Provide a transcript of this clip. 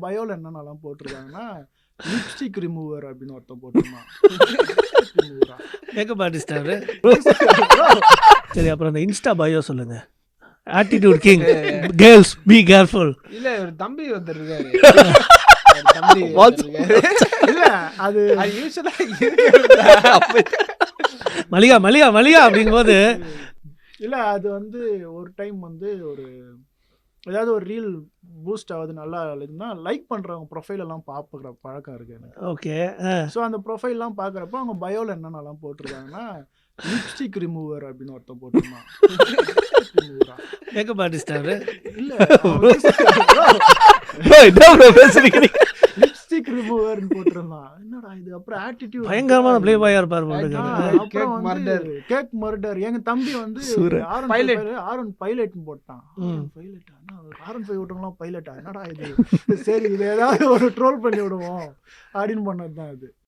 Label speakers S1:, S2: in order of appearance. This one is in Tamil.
S1: பயோல என்னென்னலாம் போட்டிருக்காங்கன்னா லிப்ஸ்டிக் ரிமூவர் அப்படின்னு ஒருத்தன் போட்டிருந்தான்.
S2: மேக்கப் ஆர்டிஸ்ட் அவரு. சரி, அப்புறம் அந்த இன்ஸ்டா பயோ சொல்லுங்க. Attitude king, girls be careful.
S3: இல்ல ஒரு தம்பி வந்துருக்காரு.
S1: இல்ல அது
S3: யூசுவலா
S2: மலிகா மலிகா மலிகா அப்படிங்கும்போது
S1: இல்ல அது வந்து ஒரு டைம் வந்து ஒரு ஏதாவது ஒரு ரீல் பூஸ்ட் ஆகுது நல்லா இருக்குன்னா லைக் பண்றவங்க ப்ரொஃபைல் எல்லாம் பார்க்குற பழக்கம் இருக்கு எனக்கு.
S2: ஓகே.
S1: ஸோ அந்த ப்ரொஃபைல்லாம் பார்க்குறப்ப அவங்க பயோல என்னென்னலாம் போட்டிருக்காங்கன்னா லிப்ஸ்டிக் ரிமூவர் அப்படின்னு ஒருத்தன் போட்டிருந்தான்.
S2: மேக்கப் ஆர்டிஸ்ட் அவரு.
S1: இல்ல
S2: பேசுறீங்க.
S1: லிப்ஸ்டிக் ரிமூவர்னு போட்டிருந்தான். என்னடா இது? அப்புறம் ஆட்டிடியூட்
S2: பயங்கரமான பிளே பாயா இருப்பாரு போல.
S1: அப்புறம் வந்து கேக் மர்டர். எங்க தம்பி வந்து ஆரன் பைலட்னு போட்டான். பைலட்டா? ஆரன் 5 ஓட்டுறவங்களாம் பைலட்டா? என்னடா இது? சரி, இது ஏதாவது ஒரு ட்ரோல் பண்ணி விடுவோம் அப்படின்னு பண்ணது தான் இது.